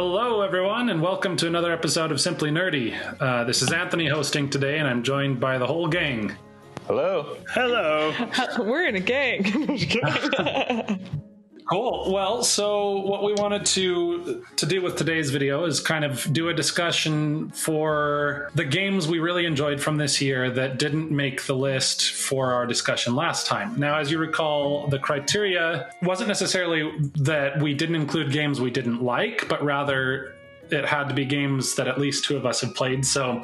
Hello, everyone, and welcome to another episode of Simply Nerdy. This is Anthony hosting today, and I'm joined by the whole gang. Hello. Hello. We're in a gang. Cool. Well, so what we wanted to do with today's video is kind of do a discussion for the games we really enjoyed from this year that didn't make the list for our discussion last time. Now, as you recall, the criteria wasn't necessarily that we didn't include games we didn't like, but rather it had to be games that at least two of us have played. So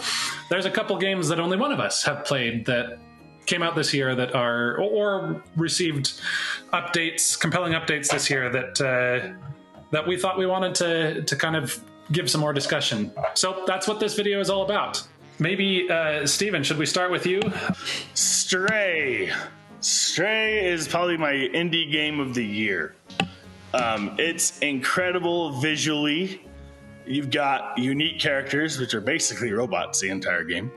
there's a couple games that only one of us have played that came out this year that are or received updates, compelling updates this year that we thought we wanted to kind of give some more discussion. So that's what this video is all about. Maybe Steven, should we start with you? Stray is probably my indie game of the year. It's incredible visually. You've got unique characters, which are basically robots the entire game.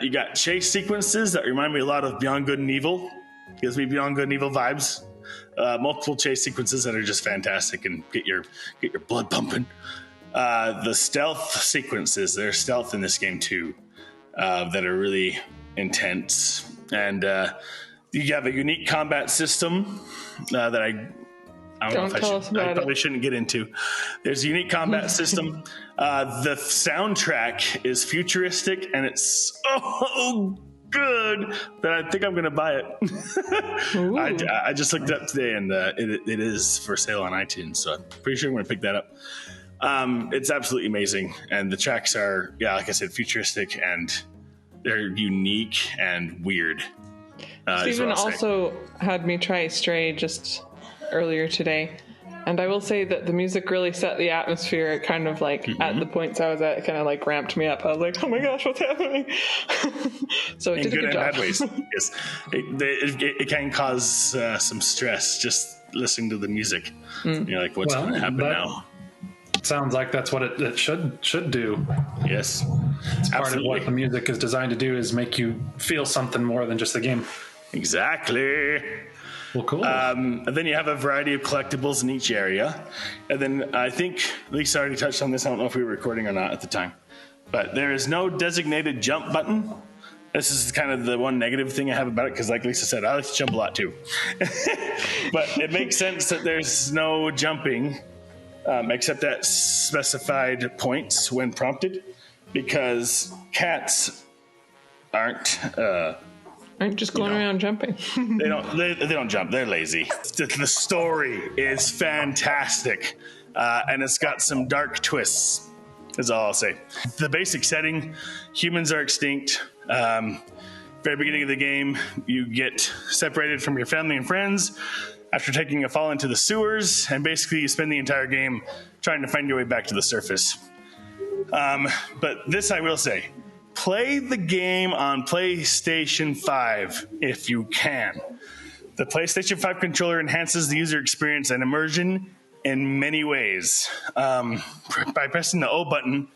You got chase sequences that remind me a lot of Beyond Good and Evil. Gives me Beyond Good and Evil vibes. Multiple chase sequences that are just fantastic and get your blood pumping. The stealth sequences, there's stealth in this game too, that are really intense. And you have a unique combat system that I don't know if I probably shouldn't get into. There's a unique combat system. The soundtrack is futuristic, and it's so good that I think I'm going to buy it. I just looked it up today, and it is for sale on iTunes, so I'm pretty sure I'm going to pick that up. It's absolutely amazing, and the tracks are, like I said, futuristic, and they're unique and weird. Steven also had me try Stray just earlier today, and I will say that the music really set the atmosphere. It kind of like at the points I was at, it kind of like ramped me up. I was like, oh my gosh, what's happening? So it did a good job. Bad ways. Yes, it can cause some stress just listening to the music. You're like, what's going to happen now? Sounds like that's what it should do. Yes, it's part of what the music is designed to do, is make you feel something more than just the game. Exactly. Well, cool. And then you have a variety of collectibles in each area. And then I think Lisa already touched on this. I don't know if we were recording or not at the time. But there is no designated jump button. This is kind of the one negative thing I have about it, because like Lisa said, I like to jump a lot too. But it makes sense that there's no jumping except at specified points when prompted, because cats aren't just going around jumping. They don't jump. They're lazy. The story is fantastic, and it's got some dark twists, is all I'll say. The basic setting, humans are extinct. Very beginning of the game, you get separated from your family and friends after taking a fall into the sewers, and basically you spend the entire game trying to find your way back to the surface. But this I will say, play the game on PlayStation 5 if you can. The PlayStation 5 controller enhances the user experience and immersion in many ways. By pressing the O button,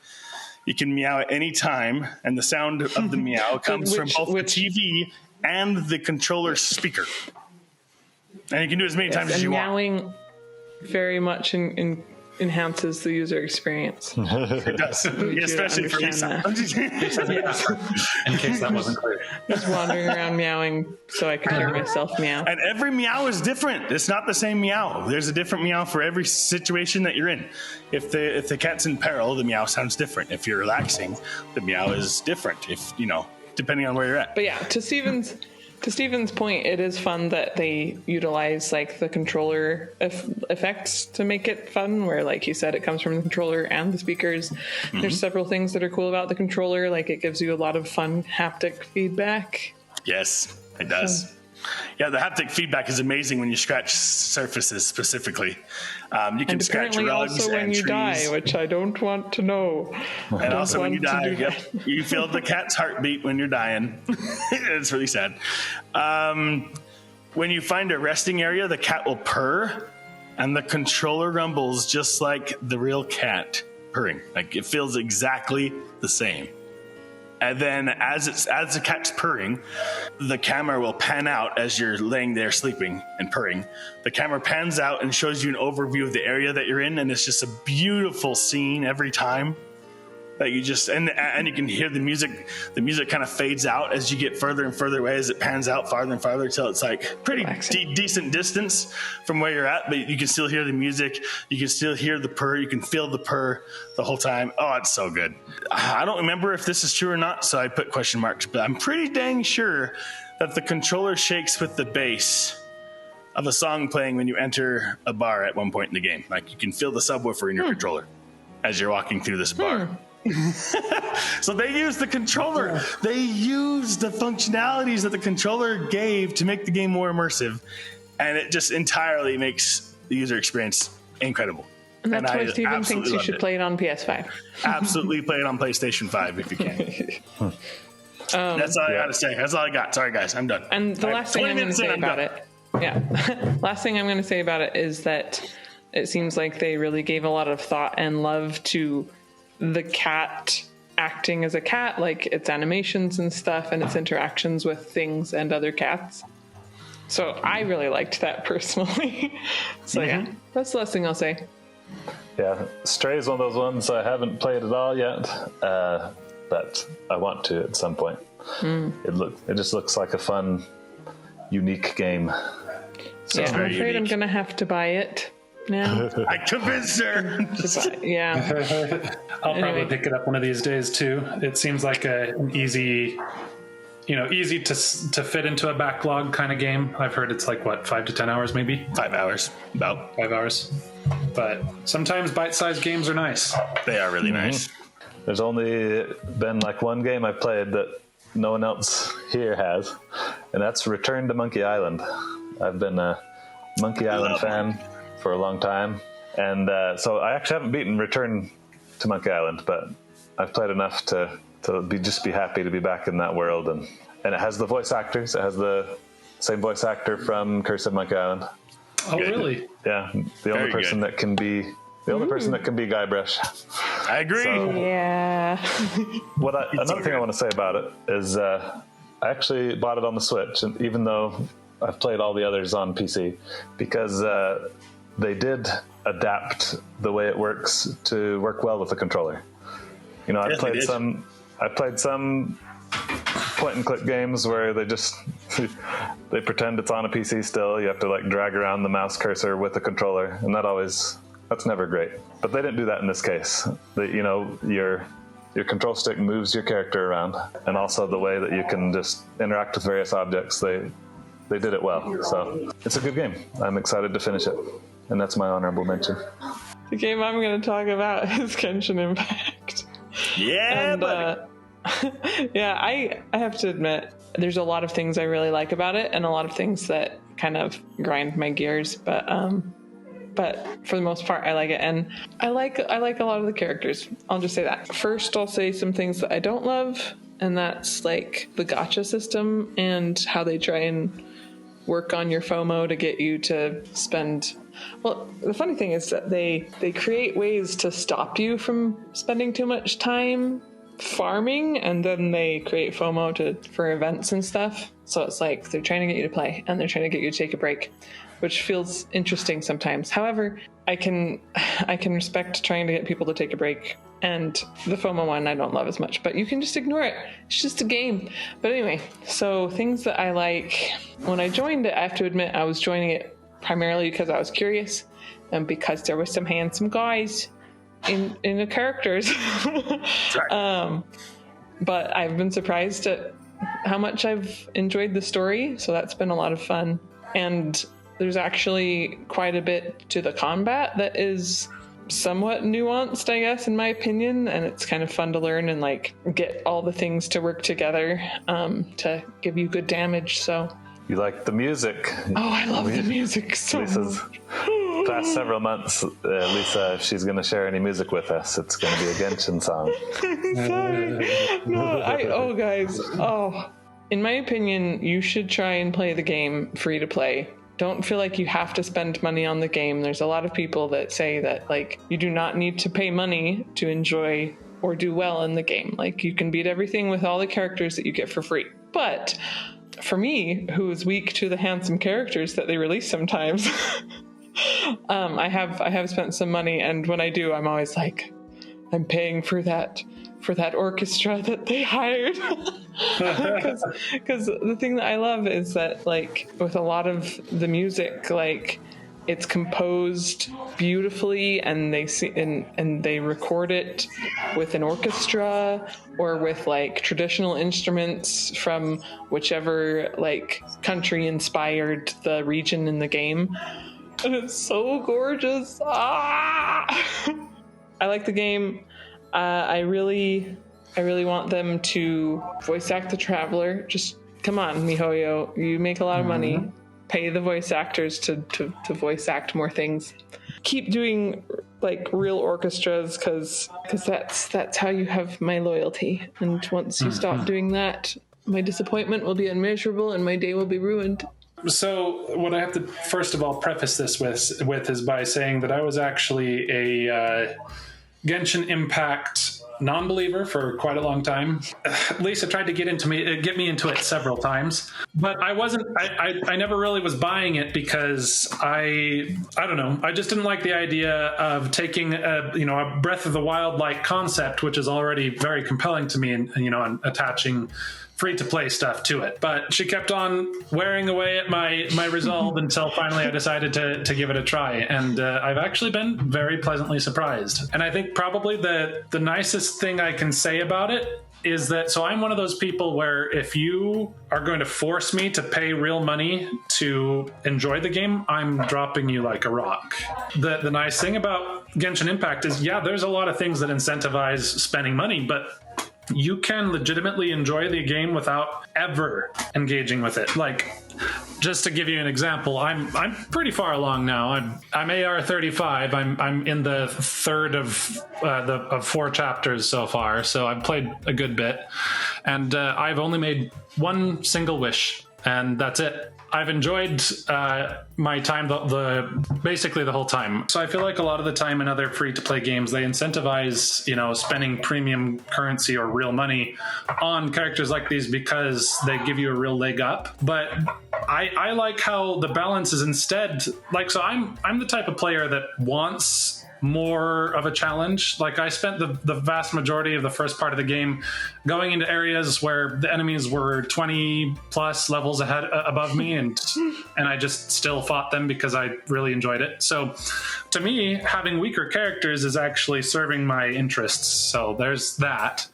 you can meow at any time, and the sound of the meow comes from both the TV and the controller speaker. And you can do it as many times as you want. Meowing very much enhances the user experience. It does, especially for Lisa. In case that wasn't clear. Just wandering around meowing so I could hear myself meow. And every meow is different. It's not the same meow. There's a different meow for every situation that you're in. If the cat's in peril, the meow sounds different. If you're relaxing, the meow is different. If depending on where you're at. But yeah, to Steven's point, it is fun that they utilize like the controller effects to make it fun, where like you said, it comes from the controller and the speakers. There's several things that are cool about the controller, like it gives you a lot of fun haptic feedback. Yes, it does. Yeah, the haptic feedback is amazing when you scratch surfaces specifically. You can scratch rugs also when and you trees. Die, which I don't want to know. And also when you die, you feel the cat's heartbeat when you're dying. It's really sad. When you find a resting area, the cat will purr, and the controller rumbles just like the real cat purring. Like it feels exactly the same. And then as the cat's purring, the camera will pan out as you're laying there sleeping and purring. The camera pans out and shows you an overview of the area that you're in, and it's just a beautiful scene every time. That you just and you can hear the music. The music kind of fades out as you get further and further away, as it pans out farther and farther till it's like pretty decent distance from where you're at. But you can still hear the music. You can still hear the purr. You can feel the purr the whole time. Oh, it's so good. I don't remember if this is true or not, so I put question marks. But I'm pretty dang sure that the controller shakes with the bass of a song playing when you enter a bar at one point in the game. Like you can feel the subwoofer in your controller as you're walking through this bar. So they used the controller. They used the functionalities that the controller gave to make the game more immersive, and it just entirely makes the user experience incredible. And that's why Steven thinks you should play it on PS5. Absolutely play it on PlayStation 5 if you can. That's all I got to say. That's all I got. Sorry, guys. I'm done. And the last thing I'm going to say about it, last thing I'm going to say about it is that it seems like they really gave a lot of thought and love to the cat acting as a cat, like its animations and stuff and its interactions with things and other cats. So I really liked that personally. So yeah, that's the last thing I'll say. Yeah, Stray is one of those ones I haven't played at all yet, but I want to at some point. It just looks like a fun, unique game. So I'm afraid I'm going to have to buy it. No. I convinced her. Yeah. I'll probably pick it up one of these days too. It seems like an easy to fit into a backlog kind of game. I've heard it's like 5 to 10 hours maybe. 5 hours. About 5 hours. But sometimes bite-sized games are nice. They are really nice. There's only been like one game I've played that no one else here has, and that's Return to Monkey Island. I've been a Monkey Island fan for a long time, and so I actually haven't beaten Return to Monkey Island, but I've played enough to be happy to be back in that world, and it has the voice actors. It has the same voice actor from Curse of Monkey Island. Oh, really? Yeah, the only person that can be Guybrush. I agree. So, yeah. Another thing I want to say about it is I actually bought it on the Switch, and even though I've played all the others on PC, because they did adapt the way it works to work well with the controller. You know, I played some point and click games where they pretend it's on a PC still. You have to like drag around the mouse cursor with the controller, and that's never great. But they didn't do that in this case. Your control stick moves your character around, and also the way that you can just interact with various objects. They did it well. So it's a good game. I'm excited to finish it. And that's my honorable mention. The game I'm going to talk about is Genshin Impact. Yeah, yeah, I have to admit, there's a lot of things I really like about it, and a lot of things that kind of grind my gears. But for the most part, I like it, and I like a lot of the characters. I'll just say that. First, I'll say some things that I don't love, and that's like the gacha system and how they try and work on your FOMO to get you to spend. Well, the funny thing is that they create ways to stop you from spending too much time farming, and then they create FOMO for events and stuff. So it's like they're trying to get you to play, and they're trying to get you to take a break, which feels interesting sometimes. However, I can respect trying to get people to take a break, and the FOMO one I don't love as much, but you can just ignore it. It's just a game. But anyway, so things that I like. When I joined it, I have to admit I was joining it primarily because I was curious, and because there were some handsome guys in the characters. But I've been surprised at how much I've enjoyed the story, so that's been a lot of fun. And there's actually quite a bit to the combat that is somewhat nuanced, I guess, in my opinion, and it's kind of fun to learn and like get all the things to work together to give you good damage. So you like the music? Oh, I love the music so Lisa's much. Past several months, Lisa, if she's going to share any music with us, it's going to be a Genshin song. Sorry. No, guys. In my opinion, you should try and play the game free to play. Don't feel like you have to spend money on the game. There's a lot of people that say that like you do not need to pay money to enjoy or do well in the game. Like, you can beat everything with all the characters that you get for free. But for me, who is weak to the handsome characters that they release sometimes, I have spent some money, and when I do, I'm always like, I'm paying for that orchestra that they hired. Because the thing that I love is that, like, with a lot of the music, like, it's composed beautifully, and they record it with an orchestra or with like traditional instruments from whichever like country inspired the region in the game, and it's so gorgeous. I like the game. I really want them to voice act the Traveler. Just come on, MiHoYo, you make a lot of money. Pay the voice actors to voice act more things. Keep doing like real orchestras, because that's how you have my loyalty. And once you stop doing that, my disappointment will be unmeasurable and my day will be ruined. So what I have to first of all preface this with is by saying that I was actually a Genshin Impact non-believer for quite a long time. Lisa tried to get me into it several times, but I never really was buying it because I don't know, I just didn't like the idea of taking a Breath of the Wild like concept, which is already very compelling to me, and attaching free-to-play stuff to it. But she kept on wearing away at my resolve until finally I decided to give it a try. And I've actually been very pleasantly surprised. And I think probably the nicest thing I can say about it is that, so I'm one of those people where if you are going to force me to pay real money to enjoy the game, I'm dropping you like a rock. The nice thing about Genshin Impact is, yeah, there's a lot of things that incentivize spending money, but you can legitimately enjoy the game without ever engaging with it. Like, just to give you an example, I'm pretty far along now. I'm AR 35. I'm in the third of 4 chapters so far, so I've played a good bit, and I've only made one single wish, and that's it. I've enjoyed my time basically the whole time. So I feel like a lot of the time in other free-to-play games, they incentivize, spending premium currency or real money on characters like these because they give you a real leg up. But I like how the balance is instead, like, so I'm the type of player that wants more of a challenge. Like, I spent the vast majority of the first part of the game going into areas where the enemies were 20 plus levels above me, and I just still fought them because I really enjoyed it. So to me, having weaker characters is actually serving my interests. So there's that.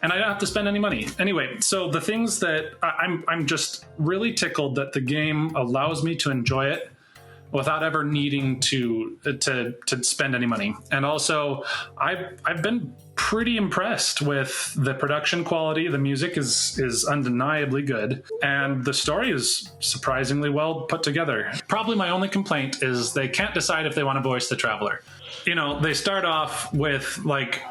And I don't have to spend any money. Anyway, so the things that I'm just really tickled that the game allows me to enjoy it without ever needing to spend any money. And also, I've been pretty impressed with the production quality. The music is undeniably good, and the story is surprisingly well put together. Probably my only complaint is they can't decide if they want to voice the Traveler. They start off with like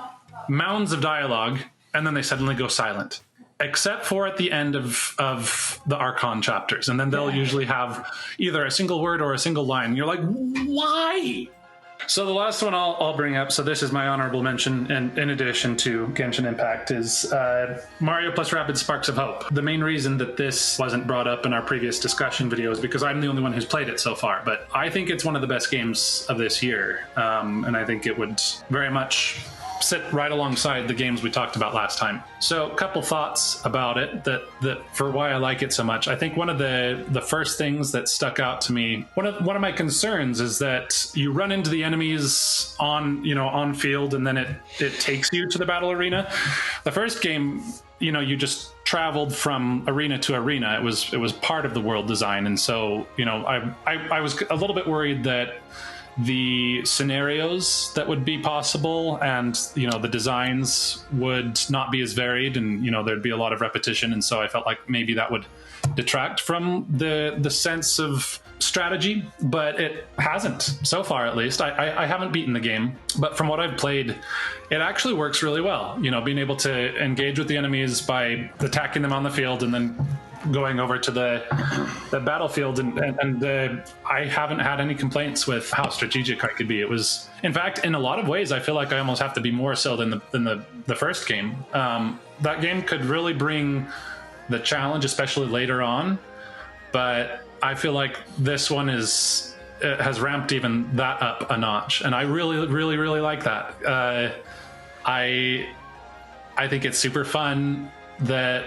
mounds of dialogue, and then they suddenly go silent. Except for at the end of the Archon chapters. And then they'll usually have either a single word or a single line. And you're like, why? So the last one I'll bring up, so this is my honorable mention, and in addition to Genshin Impact, is Mario+Rabbids Sparks of Hope. The main reason that this wasn't brought up in our previous discussion video is because I'm the only one who's played it so far. But I think it's one of the best games of this year. And I think it would very much sit right alongside the games we talked about last time. So a couple thoughts about it that for why I like it so much. I think one of the first things that stuck out to me, one of my concerns is that you run into the enemies on field, and then it takes you to the battle arena. The first game, you just traveled from arena to arena. It was part of the world design, and so I was a little bit worried that the scenarios that would be possible and the designs would not be as varied, and there'd be a lot of repetition, and so I felt like maybe that would detract from the sense of strategy, but it hasn't so far. At least I haven't beaten the game, but from what I've played, it actually works really well. Being able to engage with the enemies by attacking them on the field and then going over to the battlefield, and I haven't had any complaints with how strategic I could be. It was, in fact, in a lot of ways, I feel like I almost have to be more so than the first game. That game could really bring the challenge, especially later on, but I feel like this one has ramped even that up a notch, and I really, really, really like that. I think it's super fun that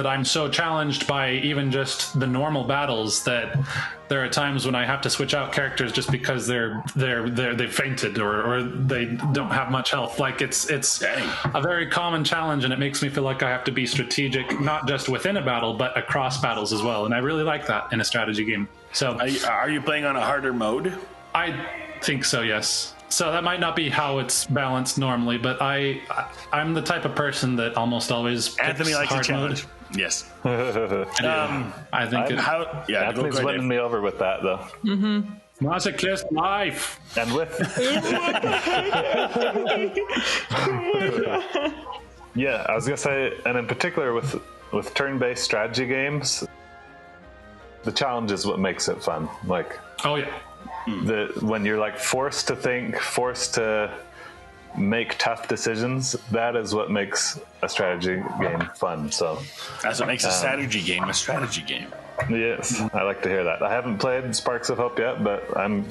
I'm so challenged by even just the normal battles that there are times when I have to switch out characters just because they've fainted or they don't have much health. Like it's a very common challenge, and it makes me feel like I have to be strategic, not just within a battle, but across battles as well. And I really like that in a strategy game. So are you playing on a harder mode? I think so, yes. So that might not be how it's balanced normally, but I'm the type of person that almost always picks Anthony likes a hard challenge. mode. Yes. I think Anthony's winning me over with that, though. Masochist life. And with yeah, I was gonna say, and in particular with turn-based strategy games, the challenge is what makes it fun. Like, oh yeah. When you're like forced to think, forced to make tough decisions, that is what makes a strategy game fun. So that's what makes a strategy game a strategy game. Yes, I like to hear that. I haven't played Sparks of Hope yet, but I'm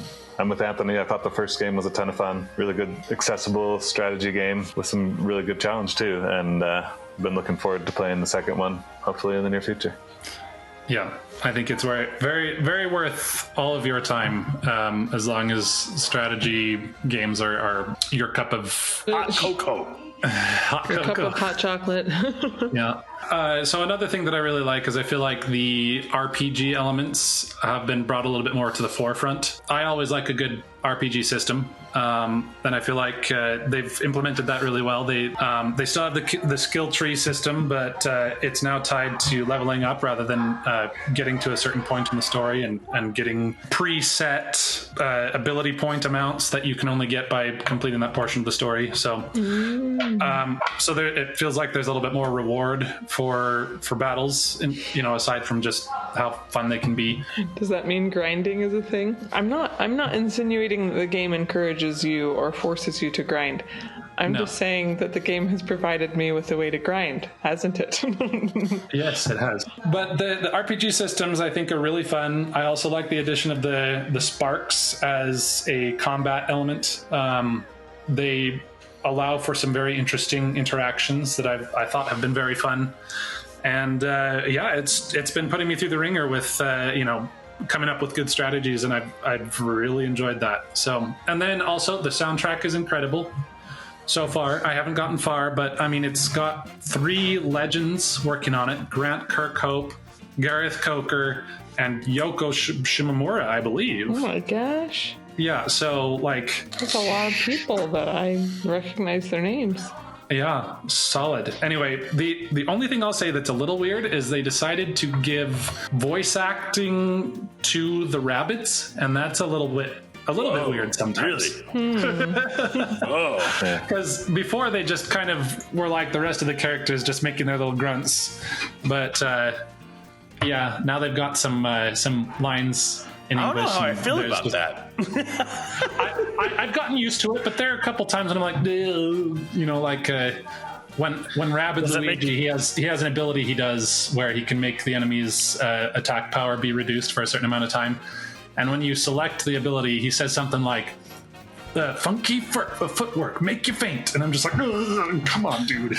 with Anthony. I thought the first game was a ton of fun. Really good, accessible strategy game with some really good challenge too, and been looking forward to playing the second one, hopefully in the near future. Yeah, I think it's very, very worth all of your time, as long as strategy games are your cup of hot cocoa. Your cup of hot chocolate. Yeah. So another thing that I really like is I feel like the RPG elements have been brought a little bit more to the forefront. I always like a good RPG system, and I feel like they've implemented that really well. They still have the skill tree system, but it's now tied to leveling up rather than getting to a certain point in the story and getting preset ability point amounts that you can only get by completing that portion of the story. So it feels like there's a little bit more reward for battles, and aside from just how fun they can be. Does that mean grinding is a thing? I'm not insinuating that the game encourages you or forces you to grind. I'm just saying that the game has provided me with a way to grind, hasn't it? Yes, it has. But the RPG systems, I think, are really fun. I also like the addition of the sparks as a combat element. They allow for some very interesting interactions that I thought have been very fun. And it's been putting me through the ringer with coming up with good strategies, and I've really enjoyed that. So, and then also the soundtrack is incredible. So far, I haven't gotten far, but I mean, it's got 3 legends working on it: Grant Kirkhope, Gareth Coker, and Yoko Shimomura, I believe. Oh my gosh. Yeah, so like... That's a lot of people that I recognize their names. Yeah, solid. Anyway, the only thing I'll say that's a little weird is they decided to give voice acting to the Rabbids, and that's a little bit weird sometimes. Really? Oh. Because before they just kind of were like the rest of the characters, just making their little grunts. But now they've got some lines in English. I don't know how I feel about that. I've gotten used to it, but there are a couple times when I'm like, when Rabbids Luigi, he has an ability he does where he can make the enemy's attack power be reduced for a certain amount of time. And when you select the ability, he says something like, funky footwork, make you faint. And I'm just like, come on, dude.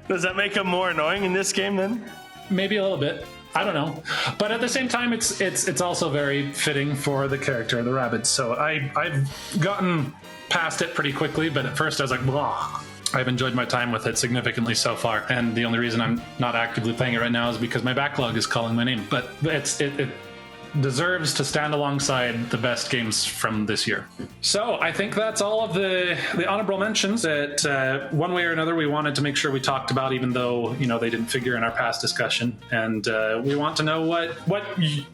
Does that make him more annoying in this game then? Maybe a little bit. I don't know. But at the same time, it's also very fitting for the character of the Rabbids. So I've gotten past it pretty quickly, but at first I was like, blah. I've enjoyed my time with it significantly so far, and the only reason I'm not actively playing it right now is because my backlog is calling my name. But deserves to stand alongside the best games from this year. So I think that's all of the honorable mentions that one way or another we wanted to make sure we talked about, even though they didn't figure in our past discussion. And we want to know what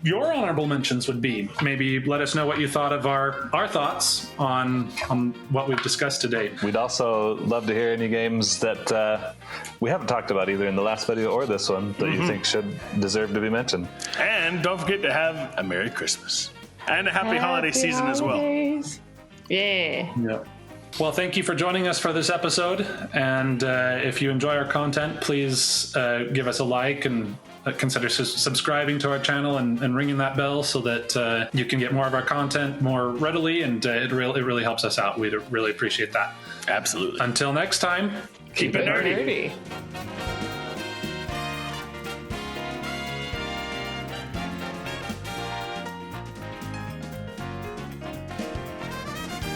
your honorable mentions would be. Maybe let us know what you thought of our thoughts on what we've discussed today. We'd also love to hear any games that we haven't talked about either in the last video or this one that you think should deserve to be mentioned. And don't forget to have a Merry Christmas and a Happy Holiday Season as well. Yeah. Well, thank you for joining us for this episode. And if you enjoy our content, please give us a like and consider subscribing to our channel and ringing that bell so that you can get more of our content more readily. And it really helps us out. We'd really appreciate that. Absolutely. Until next time, keep it nerdy.